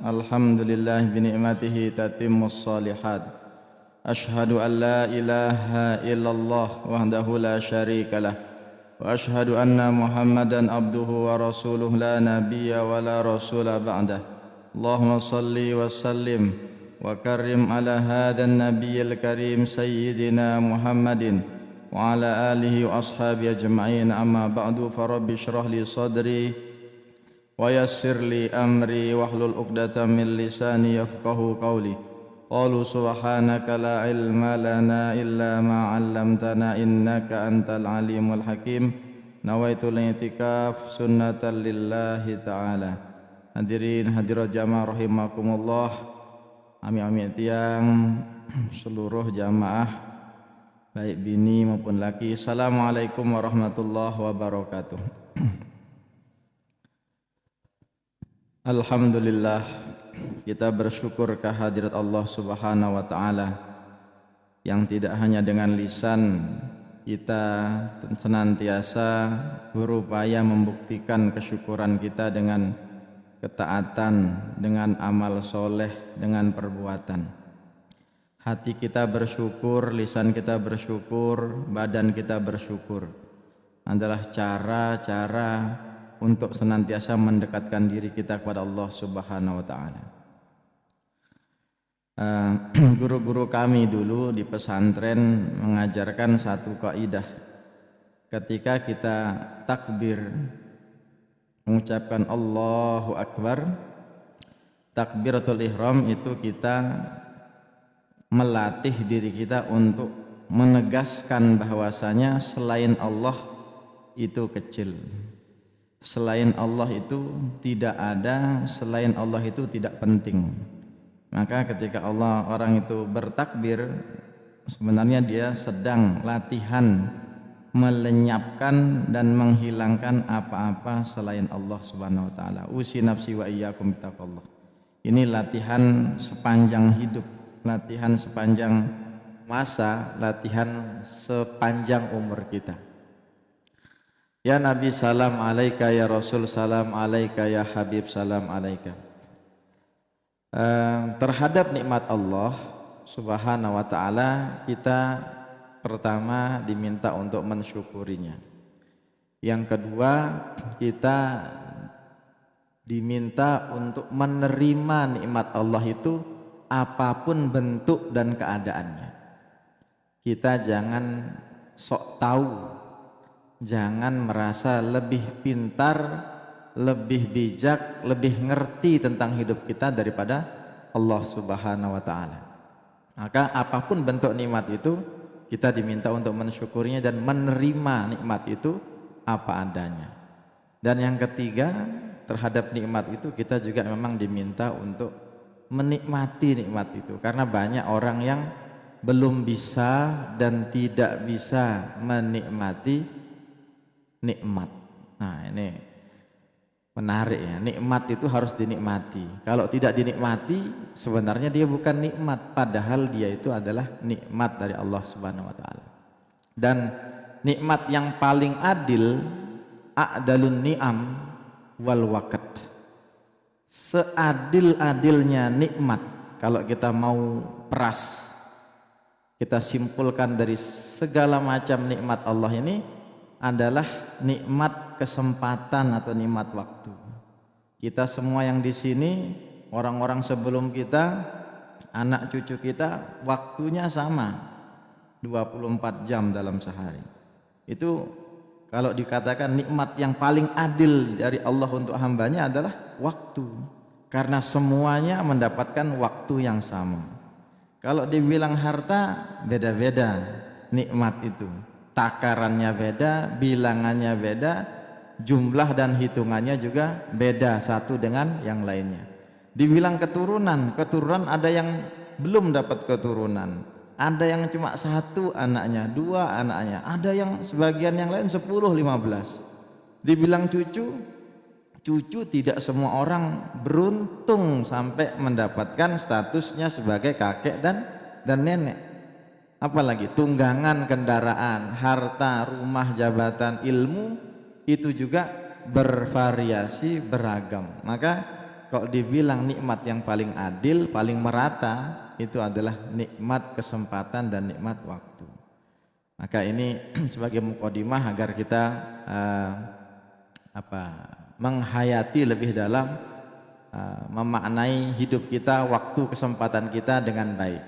Alhamdulillah bini'matihi tatimmus salihat. Ashhadu an la ilaha illallah wahdahu la syarikalah. Wa ashhadu anna Muhammadan abduhu wa rasuluh la nabiyya wa la rasula ba'dah. Allahumma salli wa sallim wa karrim ala hadhan nabiyyil karim sayyidina Muhammadin wa ala alihi wa ashabihi ajma'in. Amma ba'du, farabbi syrah li sadri wa yassir li amri wahlul 'uqdatam min lisani yafqahu qawli. Qalu subhanaka la ilma lana illa ma 'allamtana innaka antal alimul hakim. Nawaitu al-i'tikaf sunnatan lillahi ta'ala. Hadirin hadirat jamaah rahimakumullah. Ami-ami tiang seluruh jamaah baik bini maupun laki. Assalamualaikum warahmatullahi wabarakatuh. Alhamdulillah, kita bersyukur kehadirat Allah Subhanahu wa taala yang tidak hanya dengan lisan kita senantiasa berupaya membuktikan kesyukuran kita dengan ketaatan, dengan amal soleh, dengan perbuatan. Hati kita bersyukur, lisan kita bersyukur, badan kita bersyukur. Adalah cara-cara untuk senantiasa mendekatkan diri kita kepada Allah Subhanahu wa taala. Guru-guru kami dulu di pesantren mengajarkan satu kaidah. Ketika kita takbir mengucapkan Allahu Akbar, takbiratul ihram, itu kita melatih diri kita untuk menegaskan bahwasanya selain Allah itu kecil. Selain Allah itu tidak ada, selain Allah itu tidak penting. Maka ketika orang itu bertakbir, sebenarnya dia sedang latihan melenyapkan dan menghilangkan apa-apa selain Allah Subhanahu wa taala. Usi nafsi wa iyyakum bittaqwallah. Ini latihan sepanjang hidup, latihan sepanjang masa, latihan sepanjang umur kita. Ya Nabi salam alaika, ya Rasul salam alaika, ya Habib salam alaika. Terhadap nikmat Allah Subhanahu wa taala, kita pertama diminta untuk mensyukurinya. Yang kedua, kita diminta untuk menerima nikmat Allah itu apapun bentuk dan keadaannya. Kita jangan sok tahu, jangan merasa lebih pintar, lebih bijak, lebih ngerti tentang hidup kita daripada Allah Subhanahu wa taala. Maka apapun bentuk nikmat itu, kita diminta untuk mensyukurinya dan menerima nikmat itu apa adanya. Dan yang ketiga, terhadap nikmat itu kita juga memang diminta untuk menikmati nikmat itu. Karena banyak orang yang belum bisa dan tidak bisa menikmati nikmat. Nah, ini menarik ya. Nikmat itu harus dinikmati. Kalau tidak dinikmati, sebenarnya dia bukan nikmat, padahal dia itu adalah nikmat dari Allah Subhanahu wa taala. Dan nikmat yang paling adil, a'dalun ni'am wal waqt. Seadil-adilnya nikmat, kalau kita mau peras, kita simpulkan dari segala macam nikmat Allah ini adalah nikmat kesempatan atau nikmat waktu. Kita semua yang di sini, orang-orang sebelum kita, anak cucu kita, waktunya sama 24 jam dalam sehari. Itu kalau dikatakan nikmat yang paling adil dari Allah untuk hambanya adalah waktu, karena semuanya mendapatkan waktu yang sama. Kalau dibilang harta, beda-beda nikmat itu, takarannya beda, bilangannya beda, jumlah dan hitungannya juga beda satu dengan yang lainnya. Dibilang keturunan, keturunan ada yang belum dapat keturunan, ada yang cuma satu anaknya, dua anaknya, ada yang sebagian yang lain 10-15. Dibilang cucu, cucu tidak semua orang beruntung sampai mendapatkan statusnya sebagai kakek dan nenek. Apalagi tunggangan kendaraan, harta, rumah, jabatan, ilmu, itu juga bervariasi, beragam. Maka kalau dibilang nikmat yang paling adil, paling merata, itu adalah nikmat kesempatan dan nikmat waktu. Maka ini sebagai mukadimah agar kita menghayati lebih dalam, memaknai hidup kita, waktu kesempatan kita dengan baik.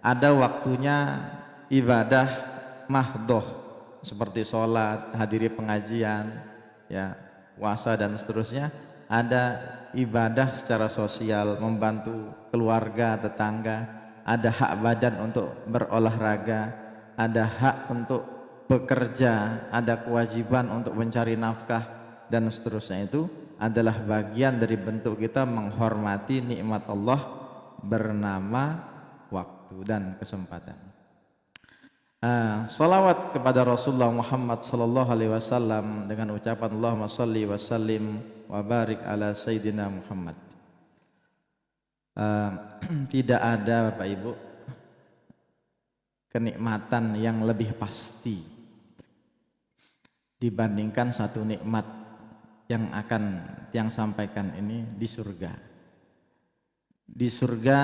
Ada waktunya ibadah mahdoh seperti sholat, hadiri pengajian, ya, puasa dan seterusnya. Ada ibadah secara sosial, membantu keluarga, tetangga. Ada hak badan untuk berolahraga, ada hak untuk bekerja, ada kewajiban untuk mencari nafkah dan seterusnya. Itu adalah bagian dari bentuk kita menghormati nikmat Allah bernama waktu dan kesempatan. Salawat kepada Rasulullah Muhammad sallallahu alaihi wasallam dengan ucapan Allahumma shalli wa sallim wa barik ala sayyidina Muhammad. Tidak ada Bapak Ibu kenikmatan yang lebih pasti dibandingkan satu nikmat yang akan yang sampaikan ini di surga. Di surga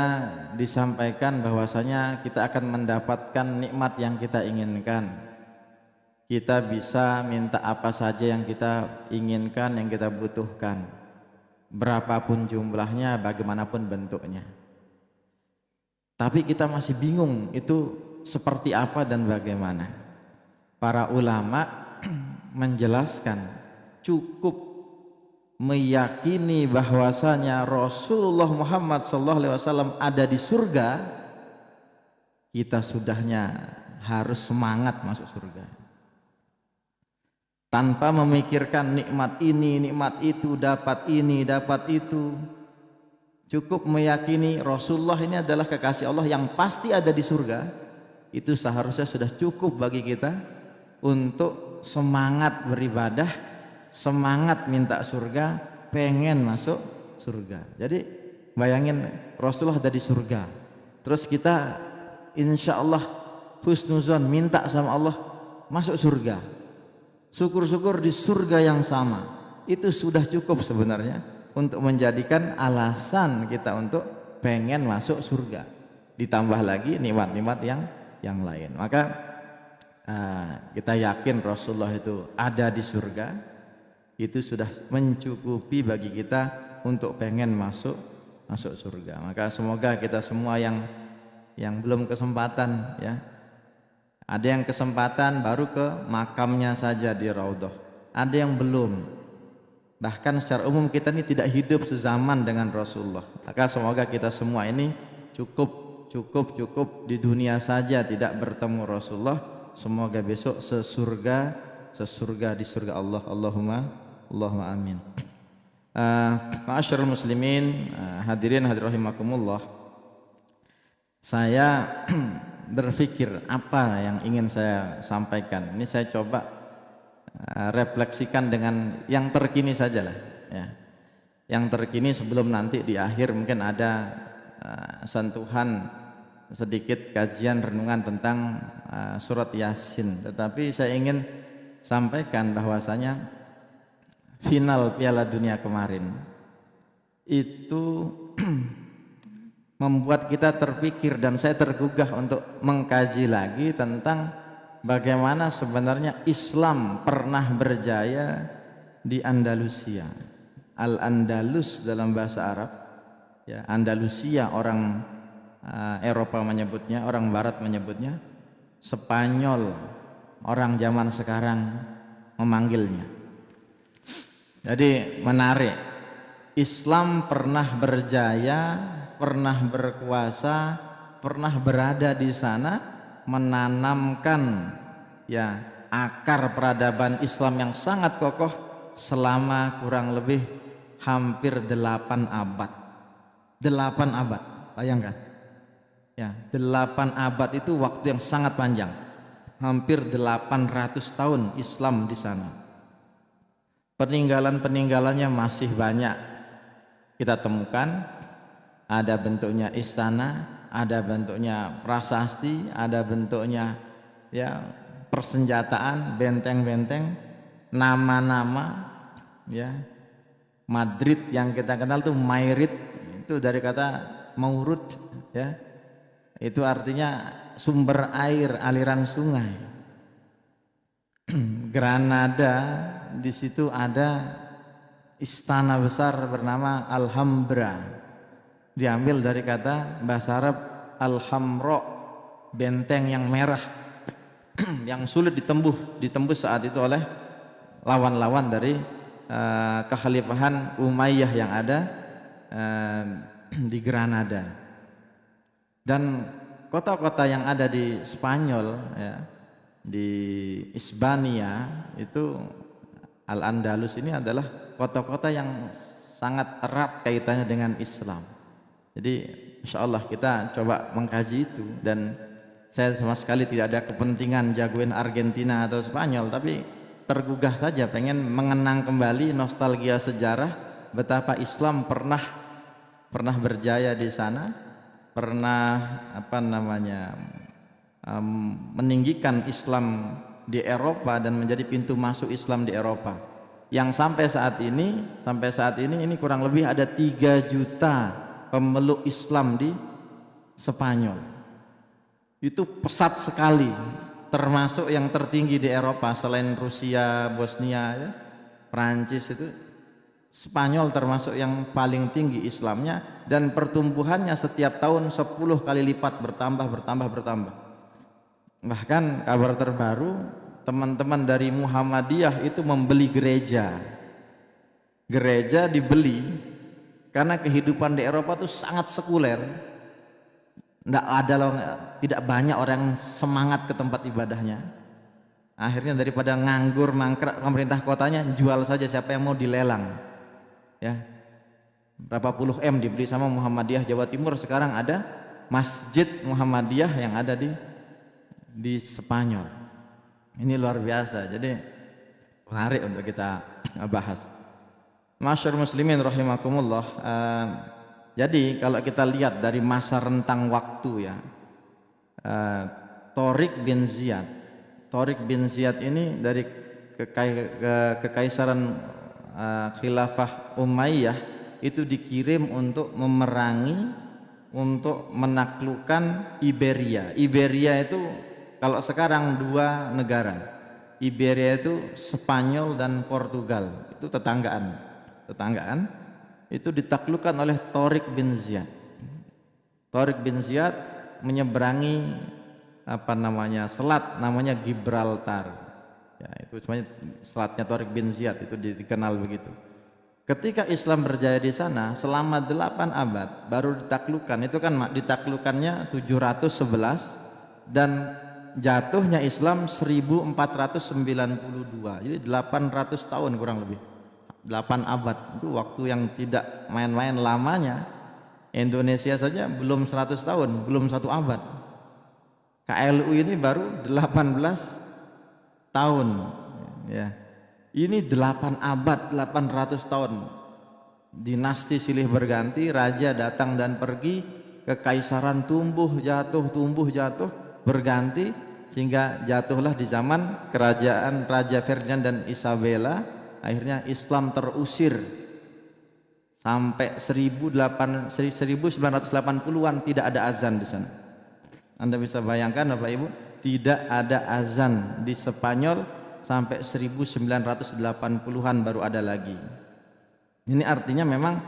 disampaikan bahwasanya kita akan mendapatkan nikmat yang kita inginkan. Kita bisa minta apa saja yang kita inginkan, yang kita butuhkan, berapapun jumlahnya, bagaimanapun bentuknya. Tapi kita masih bingung itu seperti apa dan bagaimana. Para ulama menjelaskan cukup meyakini bahwasanya Rasulullah Muhammad SAW ada di surga, kita sudahnya harus semangat masuk surga. Tanpa memikirkan nikmat ini, nikmat itu, dapat ini, dapat itu. Cukup meyakini Rasulullah ini adalah kekasih Allah yang pasti ada di surga. Itu seharusnya sudah cukup bagi kita untuk semangat beribadah, semangat minta surga, pengen masuk surga. Jadi bayangin Rasulullah ada di surga, terus kita insya Allah husnuzon minta sama Allah masuk surga, syukur-syukur di surga yang sama. Itu sudah cukup sebenarnya untuk menjadikan alasan kita untuk pengen masuk surga, ditambah lagi nikmat-nikmat yang lain. Maka kita yakin Rasulullah itu ada di surga, itu sudah mencukupi bagi kita untuk pengen masuk surga. Maka semoga kita semua yang belum kesempatan, ya, ada yang kesempatan baru ke makamnya saja di Raudhah, ada yang belum, bahkan secara umum kita ini tidak hidup sezaman dengan Rasulullah. Maka semoga kita semua ini cukup di dunia saja tidak bertemu Rasulullah, semoga besok sesurga di surga Allah. Allahumma amin. Ma'asyiral muslimin, hadirin hadirat rahimakumullah. Saya berpikir apa yang ingin saya sampaikan. Ini saya coba refleksikan dengan yang terkini sajalah, ya. Yang terkini sebelum nanti di akhir mungkin ada sentuhan sedikit kajian renungan tentang surat Yasin. Tetapi saya ingin sampaikan bahwasanya final Piala Dunia kemarin itu membuat kita terpikir, dan saya tergugah untuk mengkaji lagi tentang bagaimana sebenarnya Islam pernah berjaya di Andalusia. Al-Andalus dalam bahasa Arab, ya, Andalusia orang Eropa menyebutnya, orang Barat menyebutnya, Spanyol orang zaman sekarang memanggilnya. Jadi menarik, Islam pernah berjaya, pernah berkuasa, pernah berada di sana, menanamkan, ya, akar peradaban Islam yang sangat kokoh selama kurang lebih hampir 8 abad. 8 abad, bayangkan, ya, 8 abad itu waktu yang sangat panjang. Hampir 800 tahun Islam di sana. Peninggalan-peninggalannya masih banyak kita temukan. Ada bentuknya istana, ada bentuknya prasasti, ada bentuknya, ya, persenjataan, benteng-benteng, nama-nama, ya, Madrid yang kita kenal tuh Mairit, itu dari kata maurud, ya. Itu artinya sumber air, aliran sungai. Granada, di situ ada istana besar bernama Alhambra. Diambil dari kata bahasa Arab Al-Hamra, benteng yang merah yang sulit ditembus saat itu oleh lawan-lawan dari kekhalifahan Umayyah yang ada di Granada. Dan kota-kota yang ada di Spanyol, ya, di Hispania itu, Al-Andalus ini adalah kota-kota yang sangat erat kaitannya dengan Islam. Jadi insya Allah kita coba mengkaji itu, dan saya sama sekali tidak ada kepentingan jagoin Argentina atau Spanyol, tapi tergugah saja pengen mengenang kembali nostalgia sejarah betapa Islam pernah berjaya di sana, pernah meninggikan Islam di Eropa dan menjadi pintu masuk Islam di Eropa, yang sampai saat ini ini kurang lebih ada 3 juta pemeluk Islam di Spanyol. Itu pesat sekali, termasuk yang tertinggi di Eropa selain Rusia, Bosnia, ya, Prancis. Itu Spanyol termasuk yang paling tinggi Islamnya, dan pertumbuhannya setiap tahun 10 kali lipat, bertambah. Bahkan kabar terbaru, teman-teman dari Muhammadiyah itu membeli gereja dibeli karena kehidupan di Eropa itu sangat sekuler. Tidak banyak orang semangat ke tempat ibadahnya. Akhirnya daripada nganggur mangkrak, pemerintah kotanya jual saja, siapa yang mau dilelang, ya. Berapa puluh M dibeli sama Muhammadiyah Jawa Timur. Sekarang ada Masjid Muhammadiyah yang ada di Spanyol. Ini luar biasa, jadi menarik untuk kita bahas. Masyarul muslimin rahimakumullah. Jadi kalau kita lihat dari masa rentang waktu, ya, Tariq bin Ziyad ini dari kekaisaran khilafah Umayyah itu dikirim untuk memerangi, untuk menaklukkan Iberia. Iberia itu kalau sekarang 2 negara. Iberia itu Spanyol dan Portugal, itu tetanggaan. Itu ditaklukkan oleh Tariq bin Ziyad. Tariq bin Ziyad menyeberangi selat namanya Gibraltar. Ya, itu sebenarnya selatnya Tariq bin Ziyad, itu dikenal begitu. Ketika Islam berjaya di sana selama 8 abad baru ditaklukkan. Itu kan ditaklukannya 711 dan jatuhnya Islam 1492. Jadi 800 tahun kurang lebih. 8 abad itu waktu yang tidak main-main lamanya. Indonesia saja belum 100 tahun, belum 1 abad. KLU ini baru 18 tahun, ya. Ini 8 abad, 800 tahun. Dinasti silih berganti, raja datang dan pergi, kekaisaran tumbuh jatuh, berganti, sehingga jatuhlah di zaman kerajaan Raja Ferdinand dan Isabella. Akhirnya Islam terusir sampai 1980-an tidak ada azan di sana. Anda bisa bayangkan Bapak Ibu, tidak ada azan di Spanyol sampai 1980-an baru ada lagi. Ini artinya memang,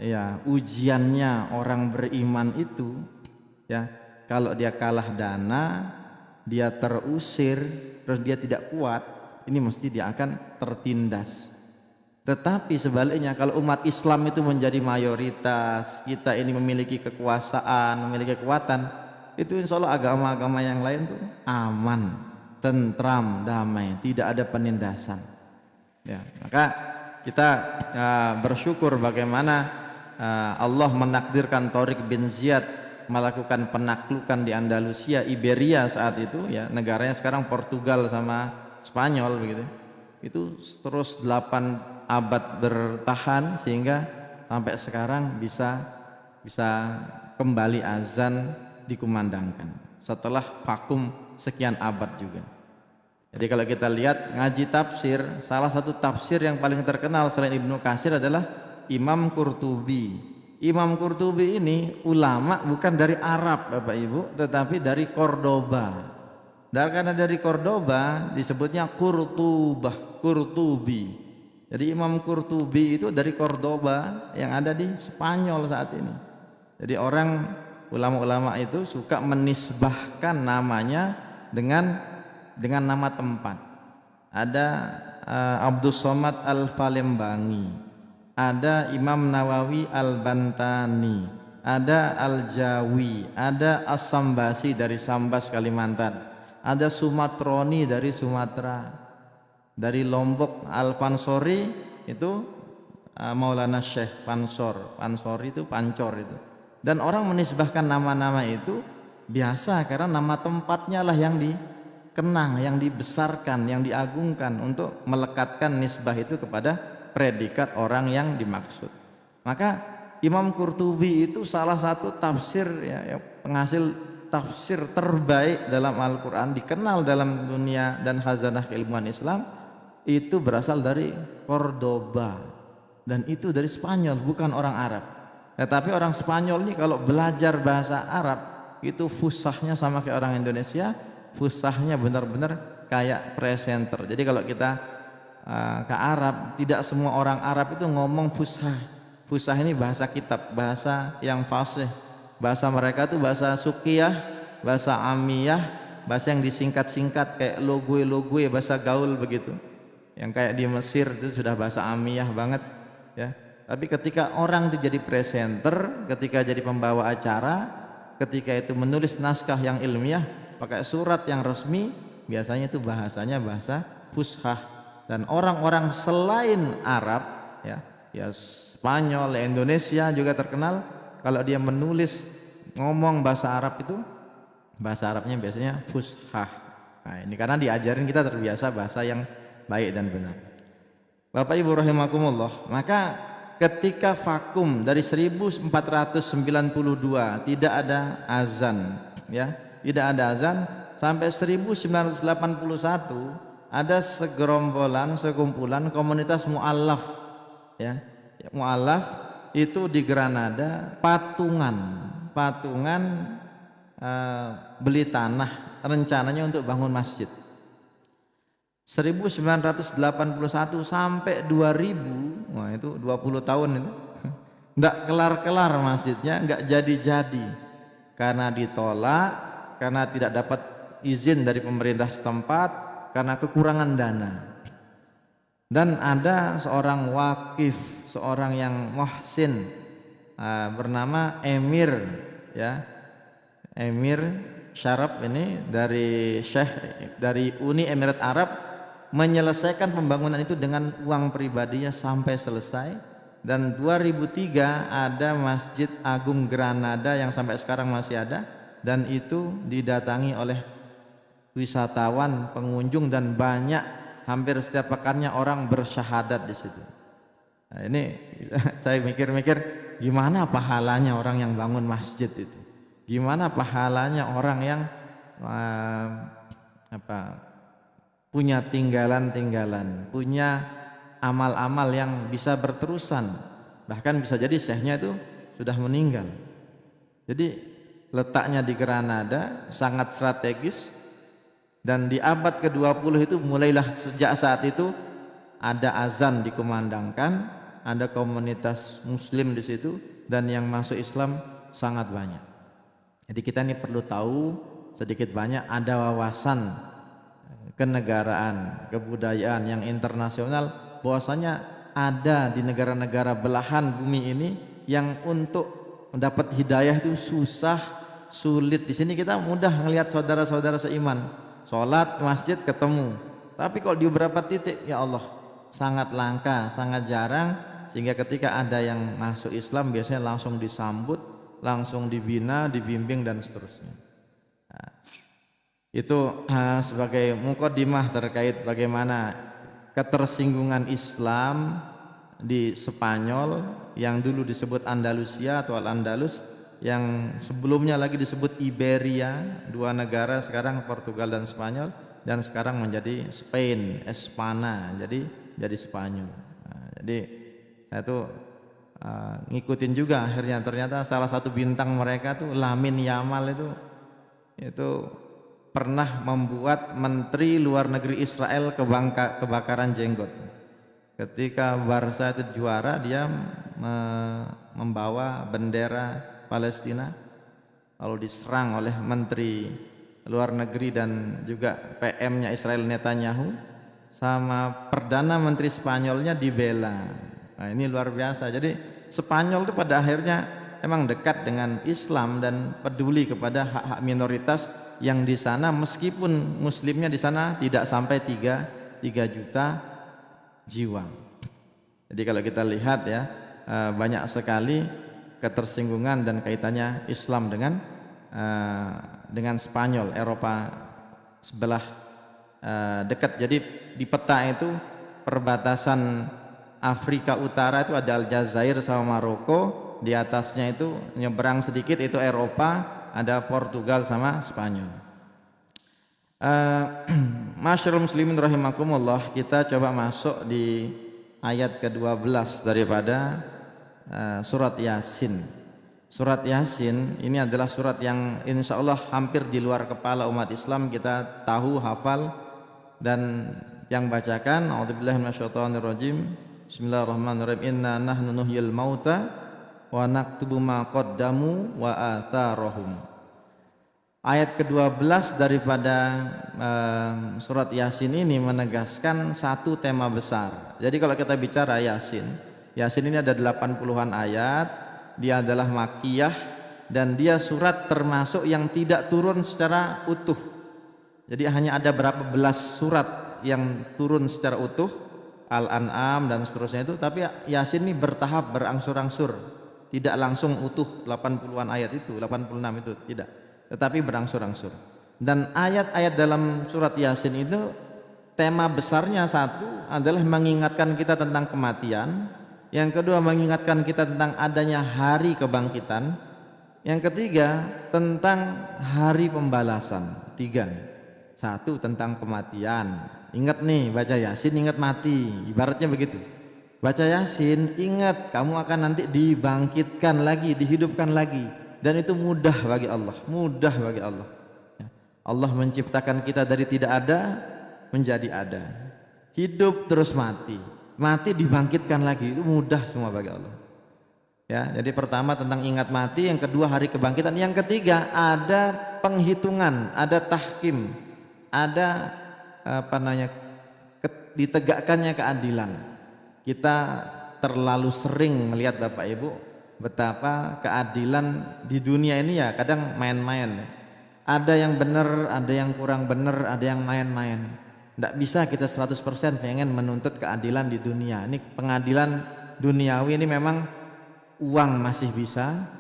ya, ujiannya orang beriman itu, ya, kalau dia kalah dana, dia terusir, terus dia tidak kuat, ini mesti dia akan tertindas. Tetapi sebaliknya, kalau umat Islam itu menjadi mayoritas, kita ini memiliki kekuasaan, memiliki kekuatan, itu insya Allah agama-agama yang lain tuh aman, tentram, damai, tidak ada penindasan. Ya, maka kita bersyukur bagaimana Allah menakdirkan Tariq bin Ziyad melakukan penaklukan di Andalusia, Iberia saat itu, ya, negaranya sekarang Portugal sama Spanyol begitu. Itu terus 8 abad bertahan sehingga sampai sekarang bisa kembali azan dikumandangkan setelah vakum sekian abad juga. Jadi kalau kita lihat ngaji tafsir, salah satu tafsir yang paling terkenal selain Ibnu Katsir adalah Imam Qurtubi. Imam Qurtubi ini ulama bukan dari Arab Bapak Ibu, tetapi dari Cordoba. Dan karena dari Cordoba disebutnya Qurtubah, Qurtubi. Jadi Imam Qurtubi itu dari Cordoba yang ada di Spanyol saat ini. Jadi orang ulama-ulama itu suka menisbahkan namanya dengan nama tempat. Ada Abdus Somad Al-Falembangi, ada Imam Nawawi Al-Bantani, ada Al-Jawi, ada As-Sambasi dari Sambas Kalimantan, ada Sumatroni dari Sumatera, dari Lombok Al-Pansori itu Maulana Syekh Pansor, Pansori itu Pancor itu. Dan orang menisbahkan nama-nama itu biasa karena nama tempatnya lah yang dikenang, yang dibesarkan, yang diagungkan untuk melekatkan nisbah itu kepada predikat orang yang dimaksud. Maka Imam Qurtubi itu salah satu tafsir ya, penghasil tafsir terbaik dalam Al-Quran, dikenal dalam dunia dan khazanah keilmuan Islam, itu berasal dari Cordoba dan itu dari Spanyol, bukan orang Arab. Tetapi orang Spanyol ini kalau belajar bahasa Arab itu fusahnya sama kayak orang Indonesia, fusahnya benar-benar kayak presenter. Jadi kalau kita ke Arab, tidak semua orang Arab itu ngomong fusah. Fusah ini bahasa kitab, bahasa yang fasih. Bahasa mereka itu bahasa sukiyah, bahasa amiyah, bahasa yang disingkat-singkat kayak logue, bahasa gaul begitu. Yang kayak di Mesir itu sudah bahasa amiyah banget ya. Tapi ketika orang itu jadi presenter, ketika jadi pembawa acara, ketika itu menulis naskah yang ilmiah, pakai surat yang resmi, biasanya itu bahasanya bahasa fushah. Dan orang-orang selain Arab, ya Spanyol, Indonesia juga terkenal kalau dia menulis ngomong bahasa Arab itu, bahasa Arabnya biasanya fushah. Nah ini karena diajarin kita terbiasa bahasa yang baik dan benar. Bapak Ibu rahimakumullah, maka ketika vakum dari 1492 tidak ada azan ya, tidak ada azan sampai 1981 ada sekumpulan komunitas mu'allaf ya. Mu'allaf itu di Granada patungan beli tanah rencananya untuk bangun masjid. 1981 sampai 2000, wah itu 20 tahun itu enggak kelar-kelar masjidnya, enggak jadi-jadi karena ditolak, karena tidak dapat izin dari pemerintah setempat, karena kekurangan dana. Dan ada seorang wakif, seorang yang muhsin bernama Emir ya, Emir Syarab ini dari Syekh dari Uni Emirat Arab, menyelesaikan pembangunan itu dengan uang pribadinya sampai selesai. Dan 2003 ada Masjid Agung Granada yang sampai sekarang masih ada, dan itu didatangi oleh wisatawan, pengunjung, dan banyak, hampir setiap pekannya orang bersyahadat di situ. Nah, ini saya mikir-mikir gimana pahalanya orang yang bangun masjid itu, gimana pahalanya orang yang punya tinggalan-tinggalan, punya amal-amal yang bisa berterusan, bahkan bisa jadi syekhnya itu sudah meninggal. Jadi letaknya di Granada sangat strategis, dan di abad ke-20 itu mulailah sejak saat itu ada azan dikumandangkan, ada komunitas muslim di situ, dan yang masuk Islam sangat banyak. Jadi kita ini perlu tahu sedikit banyak, ada wawasan kenegaraan, kebudayaan yang internasional, bahwasanya ada di negara-negara belahan bumi ini yang untuk mendapat hidayah itu susah, sulit. Di sini kita mudah melihat saudara-saudara seiman, sholat masjid ketemu, tapi kalau di beberapa titik ya Allah sangat langka, sangat jarang, sehingga ketika ada yang masuk Islam biasanya langsung disambut, langsung dibina, dibimbing, dan seterusnya. Nah, itu sebagai mukadimah terkait bagaimana ketersinggungan Islam di Spanyol yang dulu disebut Andalusia atau Al-Andalus, yang sebelumnya lagi disebut Iberia, dua negara sekarang Portugal dan Spanyol, dan sekarang menjadi Spain, Espana, jadi Spanyol. Jadi saya tuh ngikutin juga, akhirnya ternyata salah satu bintang mereka tuh Lamine Yamal itu pernah membuat menteri luar negeri Israel kebakaran jenggot. Ketika Barca itu juara, dia membawa bendera Palestina lalu diserang oleh menteri luar negeri dan juga PM-nya Israel Netanyahu, sama perdana menteri Spanyolnya dibela. Nah, ini luar biasa. Jadi Spanyol itu pada akhirnya memang dekat dengan Islam dan peduli kepada hak-hak minoritas yang di sana, meskipun muslimnya di sana tidak sampai 3 juta jiwa. Jadi kalau kita lihat ya, banyak sekali ketersinggungan dan kaitannya Islam dengan Spanyol, Eropa sebelah dekat. Jadi di peta itu perbatasan Afrika Utara itu ada Aljazair sama Maroko, di atasnya itu nyebrang sedikit itu Eropa, ada Portugal sama Spanyol. Masyarul muslimin rahimakumullah, kita coba masuk di ayat ke-12 daripada surat Yasin. Surat Yasin ini adalah surat yang insya Allah hampir di luar kepala umat Islam kita tahu, hafal, dan yang bacakan a'udzubillahi minasyaitonirrajim. Bismillahirrahmanirrahim. Inna nahnu nuhyil mauta wa naktubu ma qaddamu wa atharahum. Ayat ke-12 daripada surat Yasin ini menegaskan satu tema besar. Jadi kalau kita bicara Yasin ini ada 80-an ayat, dia adalah makkiyah dan dia surat termasuk yang tidak turun secara utuh. Jadi hanya ada berapa belas surat yang turun secara utuh, Al-An'am dan seterusnya itu, tapi Yasin ini bertahap, berangsur-angsur, tidak langsung utuh 80-an ayat itu, 86 itu tidak, tetapi berangsur-angsur. Dan ayat-ayat dalam surat Yasin itu tema besarnya satu adalah mengingatkan kita tentang kematian, yang kedua mengingatkan kita tentang adanya hari kebangkitan, yang ketiga tentang hari pembalasan. Tiga nih. Satu tentang kematian, ingat nih baca Yasin ingat mati, ibaratnya begitu. Baca Yasin ingat kamu akan nanti dibangkitkan lagi, dihidupkan lagi, dan itu mudah bagi Allah, mudah bagi Allah. Allah menciptakan kita dari tidak ada menjadi ada, hidup terus mati, mati dibangkitkan lagi, itu mudah semua bagi Allah. Ya, jadi pertama tentang ingat mati, yang kedua hari kebangkitan, yang ketiga ada penghitungan, ada tahkim, ada ditegakkannya keadilan. Kita terlalu sering melihat Bapak Ibu betapa keadilan di dunia ini ya kadang main-main. Ada yang benar, ada yang kurang benar, ada yang main-main. Tidak bisa kita 100% pengen menuntut keadilan di dunia. Ini pengadilan duniawi ini memang uang masih bisa,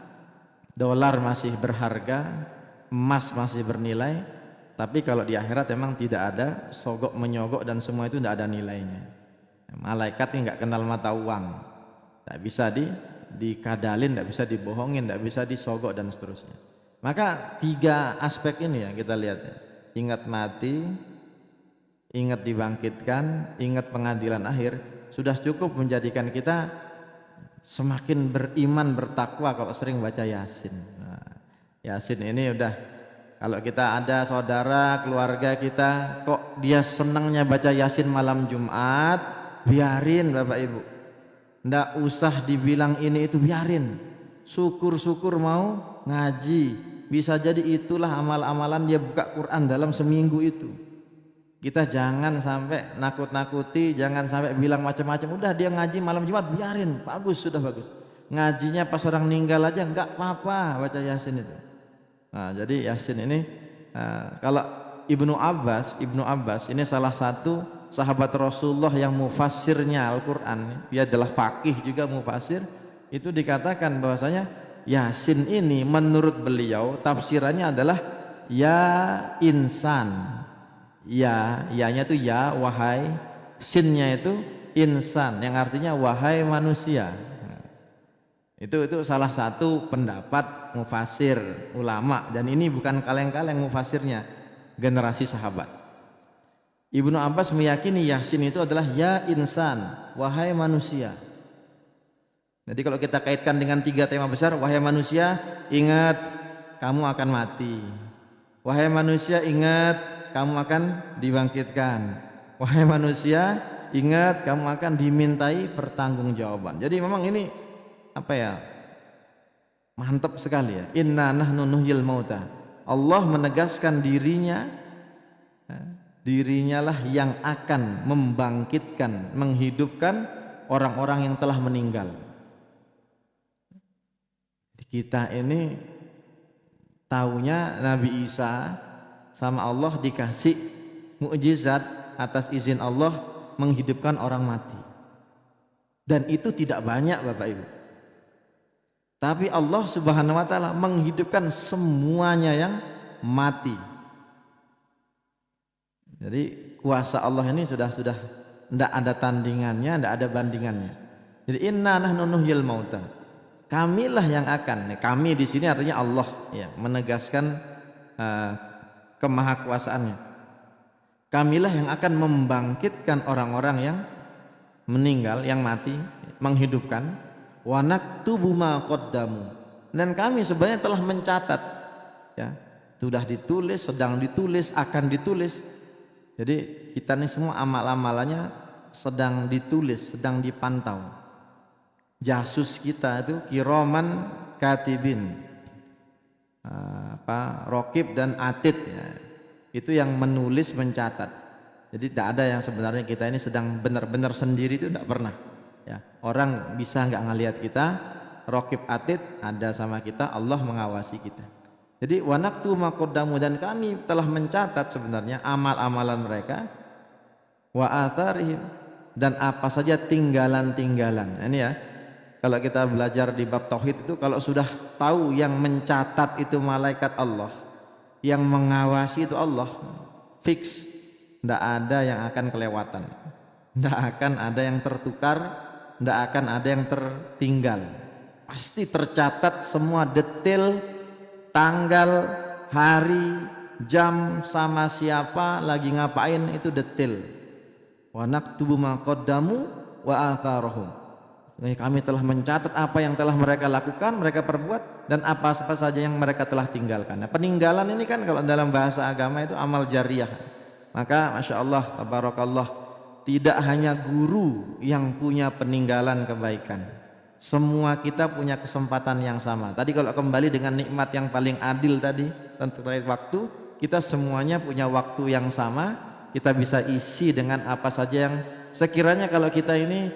dolar masih berharga, emas masih bernilai. Tapi kalau di akhirat memang tidak ada sogok menyogok dan semua itu tidak ada nilainya. Malaikat ini nggak kenal mata uang, tidak bisa dikadalin, tidak bisa dibohongin, tidak bisa disogok dan seterusnya. Maka tiga aspek ini ya kita lihat ya. Ingat mati, ingat dibangkitkan, ingat pengadilan akhir, sudah cukup menjadikan kita semakin beriman, bertakwa kalau sering baca Yasin. Nah, Yasin ini udah, kalau kita ada saudara, keluarga kita kok dia senangnya baca Yasin malam Jumat, biarin Bapak Ibu, ndak usah dibilang ini itu, biarin. Syukur-syukur mau ngaji, bisa jadi itulah amal-amalan dia buka Quran dalam seminggu itu. Kita jangan sampai nakut-nakuti, jangan sampai bilang macam-macam. Udah dia ngaji malam Jumat, biarin, bagus, sudah bagus. Ngajinya pas orang meninggal aja nggak apa-apa baca Yasin itu. Nah, jadi Yasin ini kalau Ibnu Abbas ini salah satu sahabat Rasulullah yang mufassirnya Al-Quran, dia adalah faqih juga mufassir. Itu dikatakan bahwasanya Yasin ini menurut beliau tafsirannya adalah ya insan, ya-nya itu ya wahai, sinnya itu insan yang artinya wahai manusia. Itu salah satu pendapat mufasir ulama, dan ini bukan kaleng-kaleng mufasirnya, generasi sahabat. Ibnu Abbas meyakini Yasin itu adalah ya insan, wahai manusia. Jadi kalau kita kaitkan dengan 3 tema besar, wahai manusia, ingat kamu akan mati. Wahai manusia, ingat kamu akan dibangkitkan. Wahai manusia, ingat kamu akan dimintai pertanggungjawaban. Jadi memang ini apa ya? Mantap sekali ya. Inna nahnu nuhyil mauta. Allah menegaskan dirinya, dirinya lah yang akan membangkitkan, menghidupkan orang-orang yang telah meninggal. Kita ini taunya Nabi Isa sama Allah dikasih mukjizat atas izin Allah menghidupkan orang mati. Dan itu tidak banyak Bapak Ibu. Tapi Allah Subhanahu wa taala menghidupkan semuanya yang mati. Jadi kuasa Allah ini sudah tidak ada tandingannya, tidak ada bandingannya. Jadi inna nahnu nuhyil mauta. Kamilah yang akan. Kami di sini artinya Allah ya, menegaskan kemahakuasaannya. Kamilah yang akan membangkitkan orang-orang yang meninggal, yang mati, menghidupkan. Wa naktubu ma qaddamu. Dan kami sebenarnya telah mencatat ya, sudah ditulis, sedang ditulis, akan ditulis. Jadi kita ini semua amal-amalannya sedang ditulis, sedang dipantau. Jasus kita itu kiraman katibin, raqib dan atid ya. Itu yang menulis, mencatat. Jadi tidak ada yang sebenarnya kita ini sedang benar-benar sendiri, itu tidak pernah ya. Orang bisa nggak ngelihat kita, raqib atid ada sama kita, Allah mengawasi kita. Jadi wa naktu ma qaddamu, dan kami telah mencatat sebenarnya amal-amalan mereka, wa atharihim, dan apa saja tinggalan-tinggalan. Ini ya, kalau kita belajar di bab tauhid itu, kalau sudah tahu yang mencatat itu malaikat Allah, yang mengawasi itu Allah, fix, tidak ada yang akan kelewatan, tidak akan ada yang tertukar, tidak akan ada yang tertinggal. Pasti tercatat semua detail, tanggal, hari, jam, sama siapa, lagi ngapain, itu detail. Wa naktubu ma qaddamu wa atharahum. Kami telah mencatat apa yang telah mereka lakukan, mereka perbuat, dan apa saja yang mereka telah tinggalkan. Nah, peninggalan ini kan kalau dalam bahasa agama itu amal jariyah. Maka Masya Allah, tabarakallah, tidak hanya guru yang punya peninggalan kebaikan, semua kita punya kesempatan yang sama. Tadi kalau kembali dengan nikmat yang paling adil tadi tentang waktu, kita semuanya punya waktu yang sama. Kita bisa isi dengan apa saja yang sekiranya kalau kita ini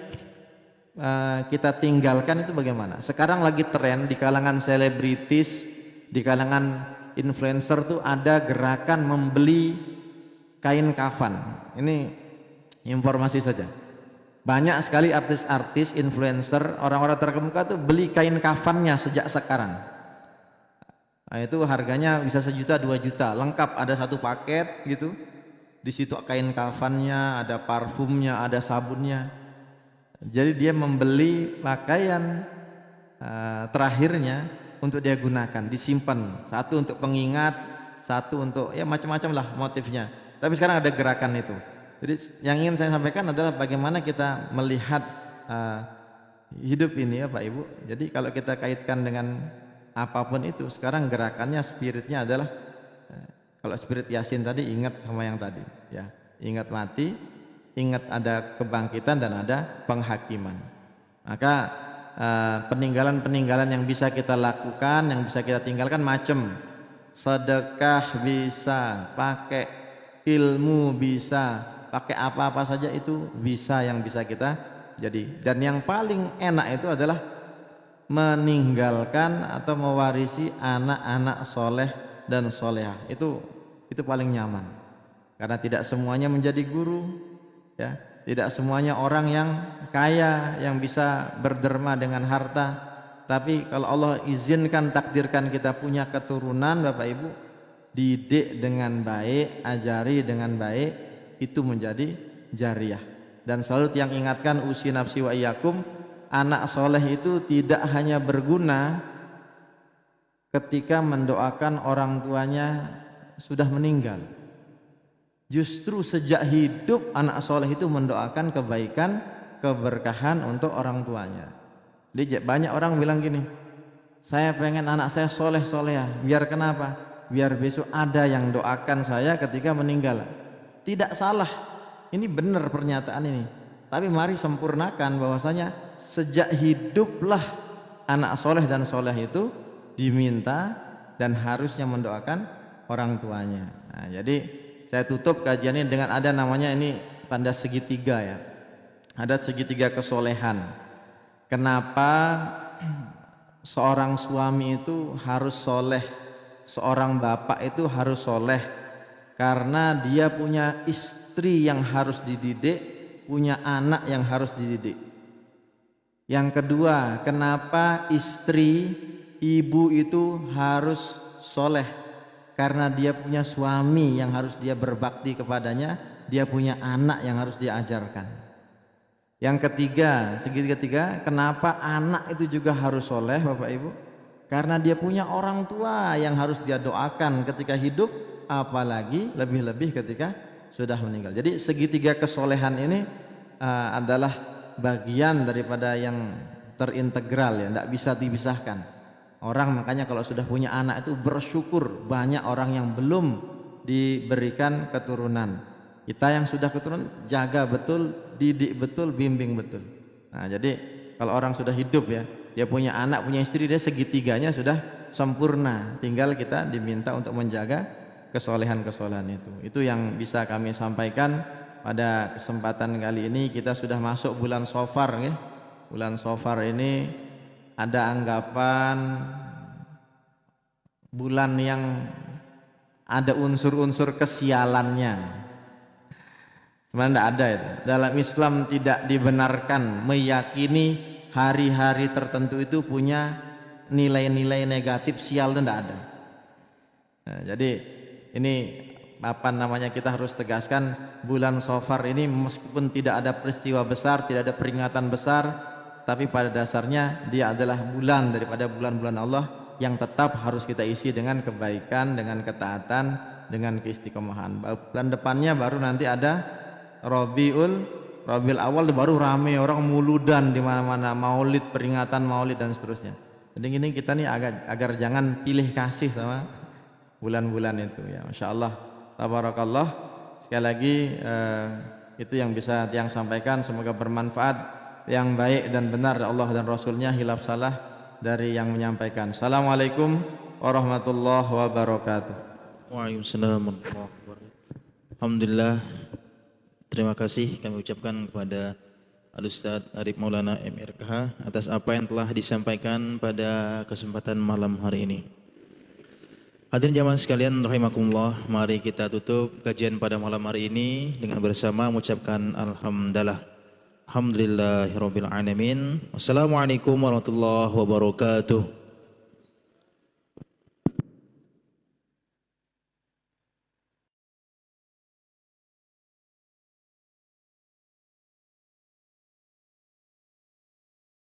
kita tinggalkan, itu bagaimana. Sekarang lagi tren di kalangan selebritis, di kalangan influencer tuh ada gerakan membeli kain kafan. Ini informasi saja. Banyak sekali artis-artis, influencer, orang-orang terkemuka tuh beli kain kafannya sejak sekarang. Nah, itu harganya bisa 1 juta, 2 juta, lengkap, ada satu paket gitu. Di situ kain kafannya, ada parfumnya, ada sabunnya. Jadi dia membeli pakaian terakhirnya untuk dia gunakan, disimpan. Satu untuk pengingat, satu untuk ya macam-macam lah motifnya. Tapi sekarang ada gerakan itu. Jadi yang ingin saya sampaikan adalah bagaimana kita melihat hidup ini ya Pak Ibu. Jadi kalau kita kaitkan dengan apapun itu, sekarang gerakannya, spiritnya adalah kalau spirit Yasin tadi, ingat sama yang tadi ya, ingat mati, ingat ada kebangkitan, dan ada penghakiman. Maka peninggalan-peninggalan yang bisa kita lakukan, yang bisa kita tinggalkan macam sedekah bisa, pakai ilmu bisa, pakai apa-apa saja itu bisa, yang bisa kita jadi. Dan yang paling enak itu adalah meninggalkan atau mewarisi anak-anak soleh dan solehah. Itu paling nyaman, karena tidak semuanya menjadi guru ya, tidak semuanya orang yang kaya yang bisa berderma dengan harta. Tapi kalau Allah izinkan, takdirkan kita punya keturunan Bapak Ibu, didik dengan baik, ajari dengan baik, itu menjadi jariyah. Dan selalu yang ingatkan, usi nafsi wa iyyakum, anak soleh itu tidak hanya berguna ketika mendoakan orang tuanya sudah meninggal. Justru sejak hidup anak soleh itu mendoakan kebaikan, keberkahan untuk orang tuanya. Jadi banyak orang bilang gini, saya pengen anak saya soleh soleha, biar kenapa? Biar besok ada yang doakan saya ketika meninggal. Tidak salah, ini benar pernyataan ini. Tapi mari sempurnakan bahwasanya sejak hiduplah anak soleh dan soleh itu diminta dan harusnya mendoakan orang tuanya. Nah, jadi saya tutup kajian ini dengan ada namanya ini tanda segitiga ya. Ada segitiga kesolehan. Kenapa seorang suami itu harus soleh, seorang bapak itu harus soleh? Karena dia punya istri yang harus dididik, punya anak yang harus dididik. Yang kedua, kenapa istri, ibu itu harus soleh? Karena dia punya suami yang harus dia berbakti kepadanya, dia punya anak yang harus dia ajarkan. Yang ketiga, segitiga ketiga, kenapa anak itu juga harus soleh Bapak Ibu? Karena dia punya orang tua yang harus dia doakan ketika hidup, apalagi lebih-lebih ketika sudah meninggal. Jadi segitiga kesolehan ini adalah bagian daripada yang terintegral ya, tidak bisa dipisahkan. Orang makanya kalau sudah punya anak itu bersyukur, banyak orang yang belum diberikan keturunan. Kita yang sudah keturunan jaga betul, didik betul, bimbing betul. Nah, jadi kalau orang sudah hidup ya, dia punya anak, punya istri, dia segitiganya sudah sempurna. Tinggal kita diminta untuk menjaga kesolehan-kesolehan itu. Itu yang bisa kami sampaikan pada kesempatan kali ini. Kita sudah masuk bulan Shofar ya. Bulan Shofar ini ada anggapan bulan yang ada unsur-unsur kesialannya. Sebenarnya tidak ada itu. Dalam Islam tidak dibenarkan meyakini hari-hari tertentu itu punya nilai-nilai negatif, sial itu tidak ada. Nah, jadi ini apa namanya, kita harus tegaskan bulan Shofar ini meskipun tidak ada peristiwa besar, tidak ada peringatan besar, tapi pada dasarnya dia adalah bulan daripada bulan-bulan Allah yang tetap harus kita isi dengan kebaikan, dengan ketaatan, dengan keistiqomahan. Bulan depannya baru nanti ada Rabiul Awal, baru rame orang muludan di mana-mana, maulid, peringatan maulid dan seterusnya. Jadi ini kita nih agar jangan pilih kasih sama bulan-bulan itu ya. Masya Allah, tabarakallah. Sekali lagi itu yang bisa yang sampaikan, semoga bermanfaat, yang baik dan benar dari Allah dan Rasulnya, hilaf salah dari yang menyampaikan. Assalamualaikum warahmatullahi wabarakatuh. Waalaikumsalam warahmatullahi wabarakatuh. Alhamdulillah, terima kasih kami ucapkan kepada Al-Ustadz Arif Maulana MRKH atas apa yang telah disampaikan pada kesempatan malam hari ini. Hadirin jamaah sekalian rahimakumullah, mari kita tutup kajian pada malam hari ini dengan bersama mengucapkan alhamdulillah. Alhamdulillahirabbil alamin. Wassalamualaikum warahmatullahi wabarakatuh.